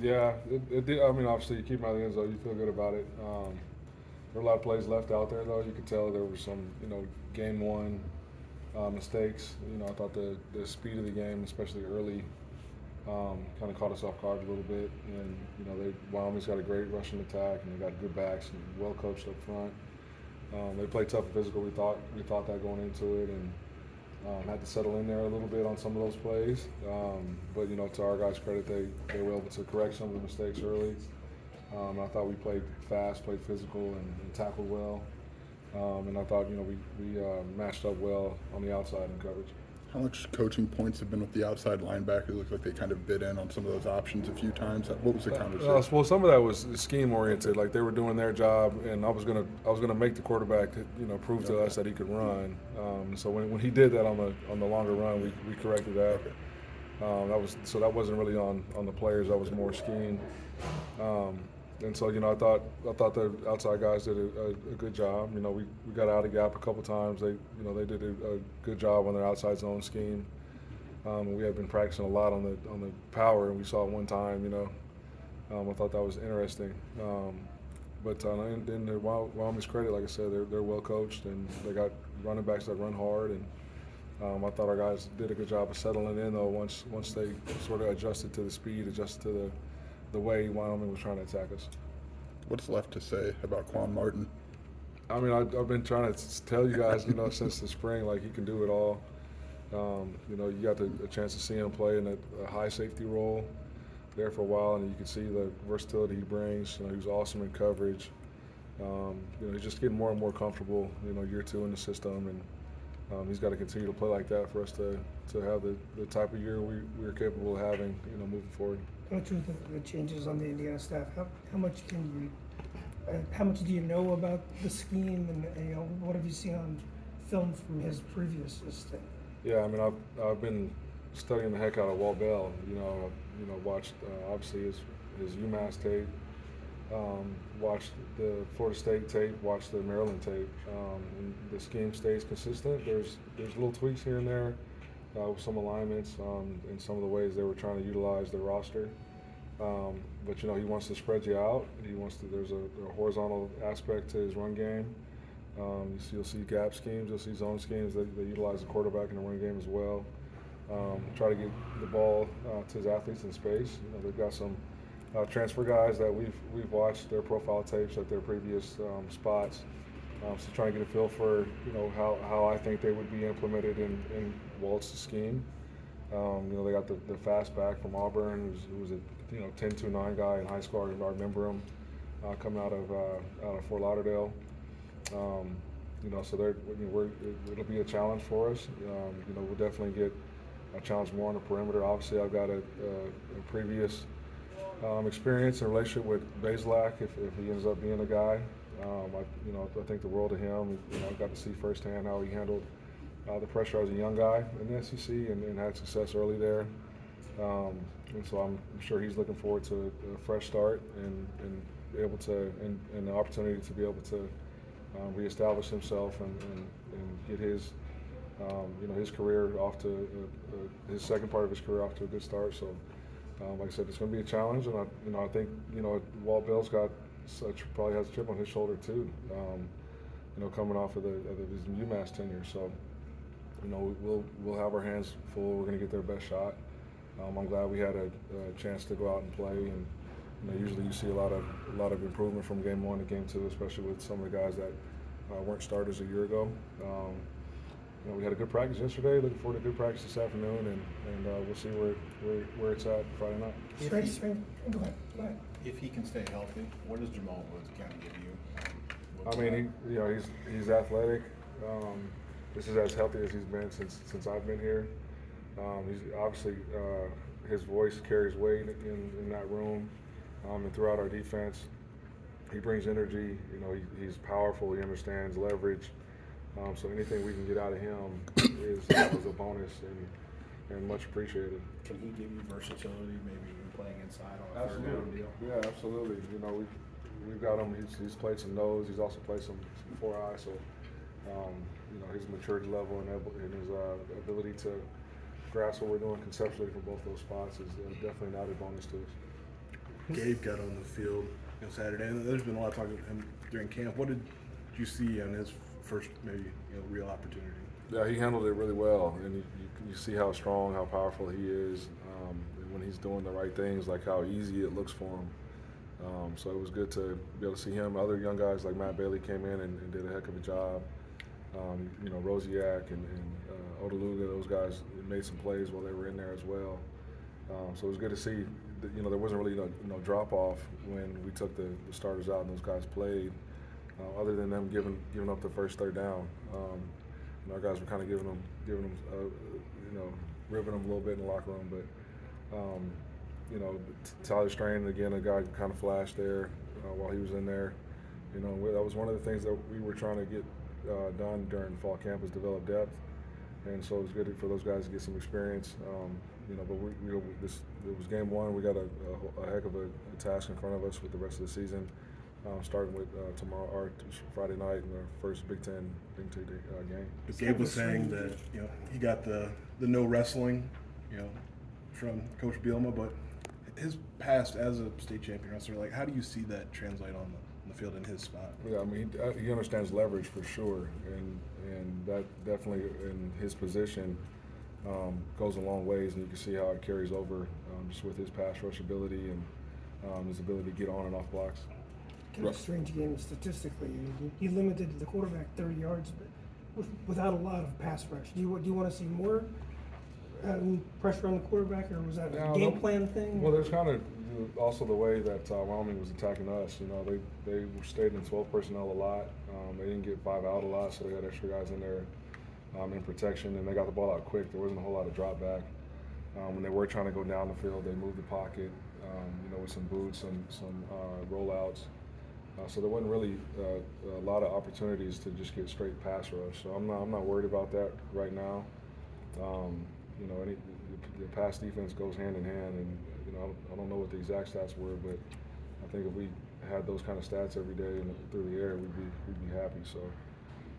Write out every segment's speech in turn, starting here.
Yeah, it did. I mean, obviously, you keep him out of the end zone, you feel good about it. There were a lot of plays left out there, though. You could tell there were some, game one mistakes. I thought the speed of the game, especially early, kind of caught us off guard a little bit. And Wyoming's got a great rushing attack, and they got good backs and well coached up front. They played tough and physical. We thought that going into it, and had to settle in there a little bit on some of those plays. But to our guys' credit, they were able to correct some of the mistakes early. I thought we played fast, played physical, and tackled well. And I thought we matched up well on the outside in coverage. How much coaching points have been with the outside linebacker? It looked like they kind of bid in on some of those options a few times. What was the conversation? Well, some of that was scheme oriented. Like they were doing their job, and I was gonna make the quarterback, prove to us that he could run. So when he did that on the longer run, we corrected that. That wasn't really on the players. That was more scheme. And so I thought the outside guys did a good job. We got out of the gap a couple times. They did a good job on their outside zone scheme. We had been practicing a lot on the power, and we saw it one time. I thought that was interesting. But in Wyoming's credit, like I said, they're well coached, and they got running backs that run hard. And I thought our guys did a good job of settling in, though, once they sort of adjusted to the speed, adjusted to the way Wyoming was trying to attack us. What's left to say about Quan Martin? I mean, I've been trying to tell you guys, since the spring, like he can do it all. You got a chance to see him play in a high safety role there for a while, and you can see the versatility he brings. He was awesome in coverage. He's just getting more and more comfortable, year two in the system, and he's got to continue to play like that for us to have the type of year we're capable of having, moving forward. Coach, with the changes on the Indiana staff, how much do you know about the scheme, and what have you seen on film from his previous stint? Yeah, I mean, I've been studying the heck out of Walt Bell. Watched obviously his UMass tape, watched the Florida State tape, watched the Maryland tape. And the scheme stays consistent. There's little tweaks here and there with some alignments and some of the ways they were trying to utilize their roster. But he wants to spread you out. There's a horizontal aspect to his run game. You'll see gap schemes, you'll see zone schemes that utilize the quarterback in the run game as well. Try to get the ball to his athletes in space. They've got some transfer guys that we've watched their profile tapes at their previous spots. So trying to get a feel for how I think they would be implemented in Walt's scheme. They got the fast back from Auburn, who was a 10-2-9 guy in high school. I remember him coming out of Fort Lauderdale. So it'll be a challenge for us. We'll definitely get a challenge more on the perimeter. Obviously, I've got a previous experience and relationship with Bazelak. If he ends up being a guy, I think the world of him. I got to see firsthand how he handled the pressure as a young guy in the SEC and had success early there. And so I'm sure he's looking forward to a fresh start and able to and the opportunity to be able to reestablish himself and get his his career off to his second part of his career off to a good start. So like I said, it's going to be a challenge, and I think Walt Bell's probably has a chip on his shoulder too. Coming off of his UMass tenure, so we'll have our hands full. We're going to get their best shot. I'm glad we had a chance to go out and play, and usually you see a lot of improvement from game one to game two, especially with some of the guys that weren't starters a year ago. We had a good practice yesterday. Looking forward to a good practice this afternoon, and we'll see where it's at Friday night. Go ahead. If he can stay healthy, what does Jamal Woods kind of give you? I mean, he's athletic. This is as healthy as he's been since I've been here. He's obviously his voice carries weight in that room and throughout our defense. He brings energy. He's powerful. He understands leverage. So anything we can get out of him is a bonus and much appreciated. Can he give you versatility, maybe even playing inside on a third down deal? Yeah, absolutely. We've got him. He's played some nose. He's also played some 4-eye. So his maturity level and his ability to grasp what we're doing conceptually from both those spots is definitely an added bonus to us. Gabe got on the field on Saturday, and there's been a lot of talk of him during camp. What did you see on his first maybe real opportunity? Yeah, he handled it really well, and you see how strong, how powerful he is, and when he's doing the right things, like how easy it looks for him. So it was good to be able to see him. Other young guys like Matt Bailey came in and did a heck of a job. Rosiak and Odaluga, those guys made some plays while they were in there as well. So it was good to see that, there wasn't really no drop off when we took the starters out and those guys played, other than them giving up the first third down. Our guys were kind of giving them, ribbing them a little bit in the locker room. But, Tyler Strain, again, a guy kind of flashed there while he was in there. That was one of the things that we were trying to get done during fall camp is develop depth. And so it was good for those guys to get some experience. But it was game one. We got a heck of a task in front of us with the rest of the season. Starting with tomorrow or Friday night in our first Big Ten game. But Gabe was saying that he got the no wrestling, from Coach Bielema, but his past as a state champion wrestler, like how do you see that translate on the field in his spot? Yeah, I mean he understands leverage for sure, and that definitely in his position goes a long ways, and you can see how it carries over just with his pass rush ability and his ability to get on and off blocks. Kind of a strange game statistically. He limited the quarterback 30 yards, but without a lot of pass rush. Do you want to see more pressure on the quarterback, or was that a game plan thing? Well, there's kind of also the way that Wyoming was attacking us. They stayed in 12 personnel a lot. They didn't get 5 out a lot, so they had extra guys in there in protection, and they got the ball out quick. There wasn't a whole lot of drop back. When they were trying to go down the field, they moved the pocket, with some boots and some rollouts. So there wasn't really a lot of opportunities to just get straight pass rush. So I'm not worried about that right now. The pass defense goes hand in hand, and I don't know what the exact stats were, but I think if we had those kind of stats every day and through the air, we'd be happy. So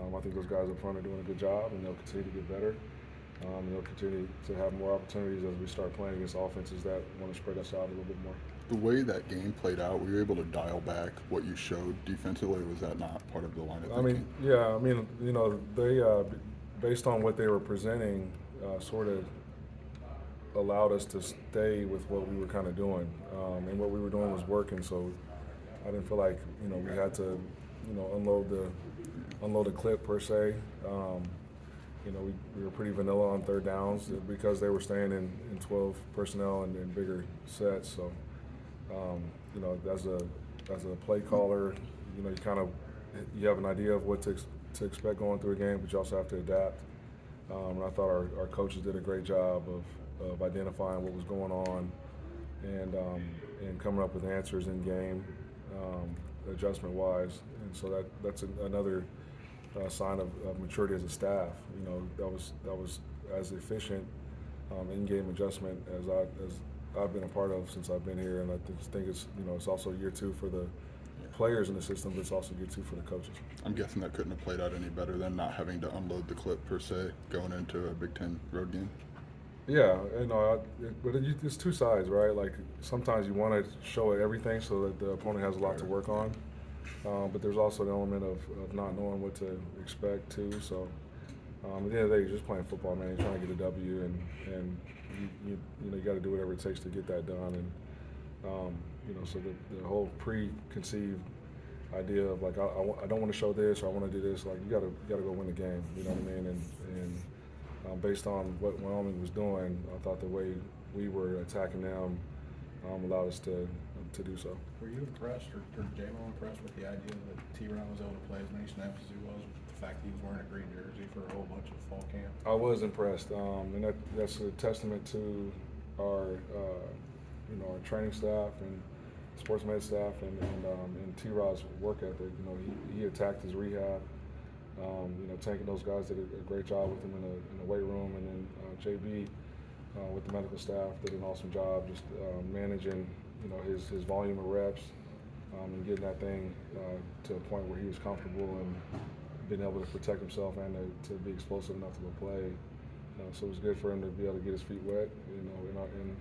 I think those guys up front are doing a good job, and they'll continue to get better. They'll continue to have more opportunities as we start playing against offenses that want to spread us out a little bit more. The way that game played out, were you able to dial back what you showed defensively, or was that not part of the line of thinking? They based on what they were presenting, sort of allowed us to stay with what we were kind of doing, and what we were doing was working. So I didn't feel like we had to unload the clip per se. We were pretty vanilla on third downs because they were staying in 12 personnel and in bigger sets. So as a play caller, you have an idea of what to expect going through a game, but you also have to adapt. And I thought our coaches did a great job of identifying what was going on and coming up with answers in game, adjustment wise. And so that's another sign of maturity as a staff. That was as efficient in-game adjustment as I've been a part of since I've been here, and I just think it's also year 2 for the players in the system, but it's also year 2 for the coaches. I'm guessing that couldn't have played out any better than not having to unload the clip per se going into a Big Ten road game. Yeah, but it's two sides, right? Like sometimes you want to show everything so that the opponent has a lot to work on, but there's also an element of not knowing what to expect too. So at the end of the day, you're just playing football, man. You're trying to get a W, and you got to do whatever it takes to get that done. And so the whole preconceived idea of like I don't want to show this or I want to do this, like you got to go win the game. You know what I mean? And based on what Wyoming was doing, I thought the way we were attacking them allowed us to do so. Were you impressed, or J-Mo impressed with the idea that T-Ron was able to play as many snaps as he was, with the fact that he was wearing a green jersey for a whole bunch of fall camp? I was impressed, and that's a testament to our our training staff and sports med staff and T-Rod's work ethic. He attacked his rehab. Tanking those guys did a great job with him in the weight room, and then JB with the medical staff did an awesome job just managing his volume of reps and getting that thing to a point where he was comfortable and being able to protect himself and to be explosive enough to go play. So it was good for him to be able to get his feet wet, in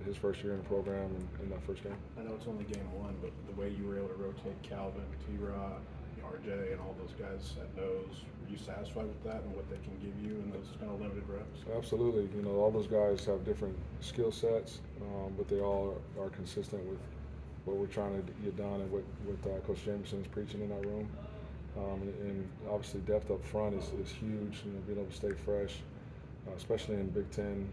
his first year in the program and in that first game. I know it's only game one, but the way you were able to rotate Calvin, T-Rod, RJ, and all those guys at nose, are you satisfied with that and what they can give you in those kind of limited reps? Absolutely. All those guys have different skill sets, but they all are consistent with what we're trying to get done and what Coach Jameson is preaching in that room. And obviously depth up front is huge, being able to stay fresh, especially in Big Ten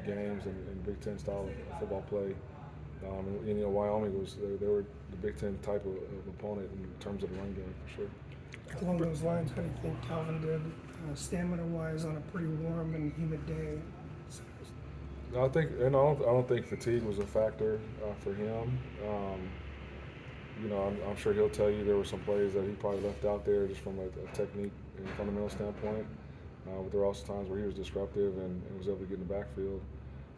games and Big Ten style of football play. Wyoming they were the Big Ten type of opponent in terms of the run game for sure. Along those lines, how do you think Calvin did stamina-wise on a pretty warm and humid day? I don't think fatigue was a factor for him. I'm sure he'll tell you there were some plays that he probably left out there just from a technique and fundamental standpoint. But there were also times where he was disruptive and was able to get in the backfield.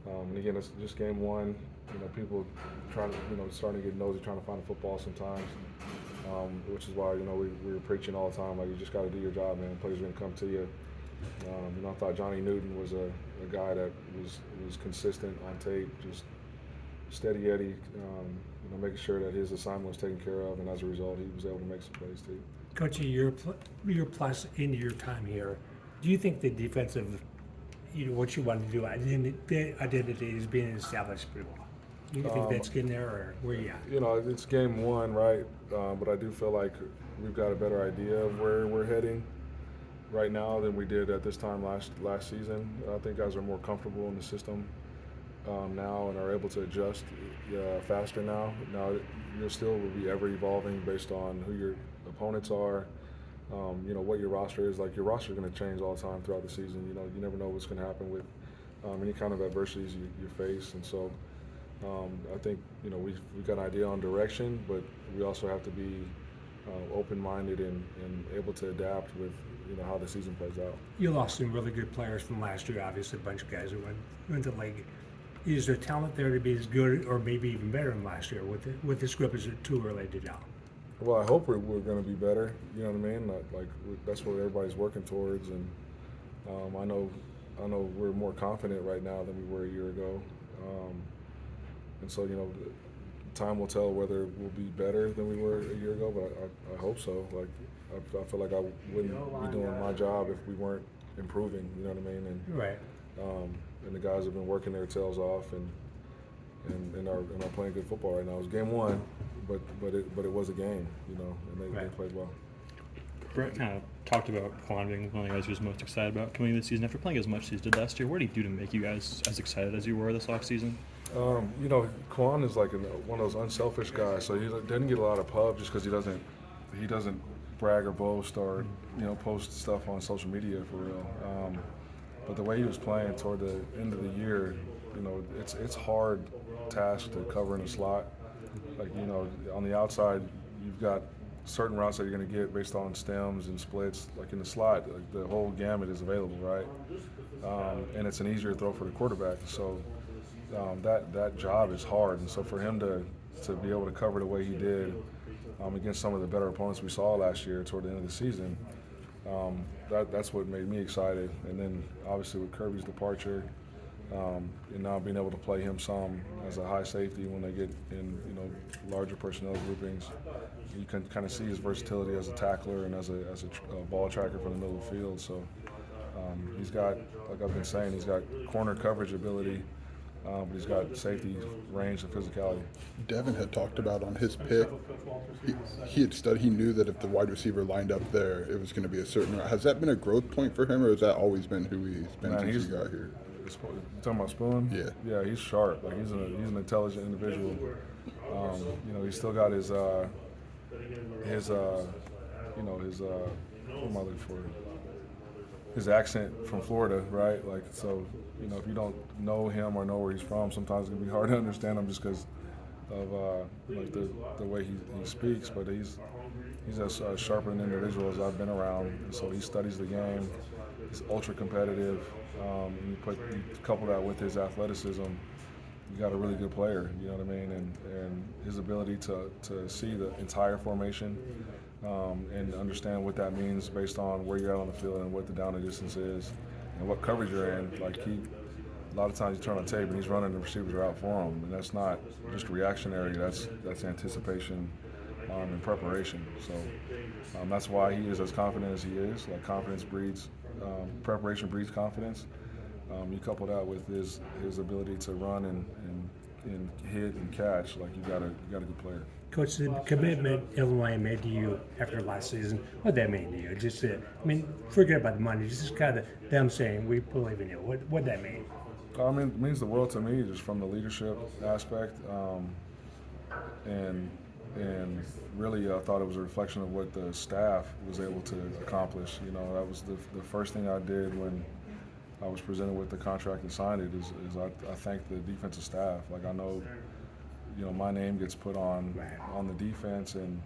And again, it's just game one. People trying to, starting to get nosy, trying to find the football sometimes, which is why, we were preaching all the time, like, you just got to do your job, man. Plays are going to come to you. I thought Johnny Newton was a guy that was consistent on tape, just steady Eddie, making sure that his assignment was taken care of, and as a result, he was able to make some plays too. Coach, your plus into your time here, do you think the defensive, what you want to do, identity is being established pretty well? Do you think that's getting there, or where you at? It's game one, right? But I do feel like we've got a better idea of where we're heading right now than we did at this time last season. I think guys are more comfortable in the system now and are able to adjust faster now. Now, you still will be ever evolving based on who your opponents are, what your roster is. Like, your roster is going to change all the time throughout the season. You never know what's going to happen with any kind of adversities you face. And so I think, we've got an idea on direction, but we also have to be open-minded and able to adapt with, how the season plays out. You lost some really good players from last year, obviously, a bunch of guys who went to the league. Is there talent there to be as good or maybe even better than last year? With this group, is it too early to tell? Well, I hope we're going to be better. You know what I mean? That's what everybody's working towards, and I know we're more confident right now than we were a year ago. And so, time will tell whether we'll be better than we were a year ago, but I hope so. I feel like I wouldn't be doing my job if we weren't improving. You know what I mean? And Right. And the guys have been working their tails off and are playing good football right now. It was game one, but it was a game, and they played well. Brett kind of talked about Quan being one of the guys he was most excited about coming into the season after playing as much as he did last year. What did he do to make you guys as excited as you were this offseason? Quan is like one of those unselfish guys, so he doesn't get a lot of pub just because he doesn't brag or boast or post stuff on social media for real. But the way he was playing toward the end of the year, it's hard task to cover in a slot. Like, on the outside, you've got certain routes that you're going to get based on stems and splits. Like in the slot, like the whole gamut is available, right? And it's an easier throw for the quarterback. So that job is hard. And so for him to be able to cover the way he did against some of the better opponents we saw last year toward the end of the season, that's what made me excited. And then obviously with Kirby's departure, and now being able to play him some as a high safety when they get in, larger personnel groupings, you can kind of see his versatility as a tackler and as a ball tracker from the middle of the field. So he's got, like I've been saying, he's got corner coverage ability, but he's got safety range and physicality. Devin had talked about on his pick, he knew that if the wide receiver lined up there, it was going to be a certain route. Has that been a growth point for him, or has that always been who he's been since he got here? You talking about Spoon? Yeah. Yeah, he's sharp. Like he's an intelligent individual. He's still got his what am I looking for? His accent from Florida, right? Like, so, if you don't know him or know where he's from, sometimes it can be hard to understand him just because of the way he speaks. But he's as sharp an individual as I've been around, and so he studies the game. He's ultra competitive. And you couple that with his athleticism, you got a really good player. You know what I mean? And his ability to see the entire formation and understand what that means based on where you're at on the field and what the down and distance is. and what coverage you're in. Like a lot of times you turn on tape and he's running, the receivers are out for him, and that's not just reactionary. That's anticipation and preparation. So that's why he is as confident as he is. Like confidence breeds preparation breeds confidence. You couple that with his ability to run and hit and catch. Like you got a good player. Coach, the commitment Illinois made to you after last season, what that mean to you? Just, forget about the money. Just kind of them saying, we believe in you. What that mean? I mean, it means the world to me, just from the leadership aspect, and really, I thought it was a reflection of what the staff was able to accomplish. You know, that was the first thing I did when I was presented with the contract and signed it. Is I thanked the defensive staff. Like I know, you know, my name gets put on the defense, and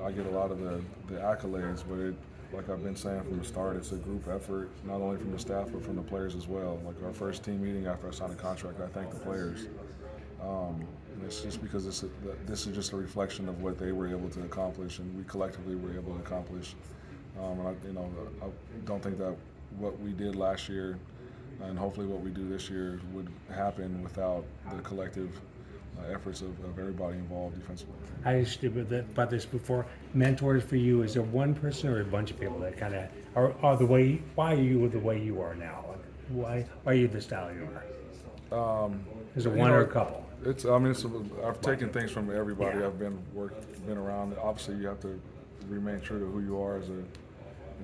I get a lot of the accolades, but it. Like I've been saying from the start, it's a group effort, not only from the staff, but from the players as well. Like our first team meeting after I signed a contract, I thanked the players. And it's just because this is just a reflection of what they were able to accomplish, and we collectively were able to accomplish. And I don't think that what we did last year, and hopefully what we do this year, would happen without the collective efforts of everybody involved defensively. I asked you about this before. Mentors for you, is there one person or a bunch of people that kind of are the way? Why are you the way you are now? Why are you the style you are? Is it one or a couple? I've taken things from everybody. I've been around. Obviously, you have to remain true to who you are as an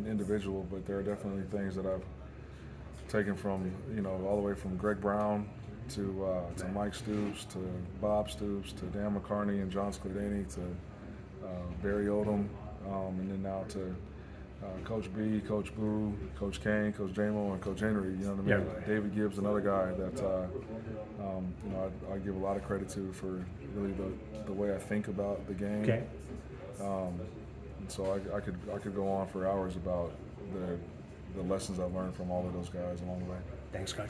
individual, but there are definitely things that I've taken from, all the way from Greg Brown to Mike Stoops, to Bob Stoops, to Dan McCarney and John Scladani, to Barry Odom, and then now to Coach B, Coach Boo, Coach Kane, Coach Jamo, and Coach Henry. You know what I mean? Yeah. David Gibbs, another guy that I give a lot of credit to for really the way I think about the game. Okay. And so I could go on for hours about the lessons I've learned from all of those guys along the way. Thanks, Coach.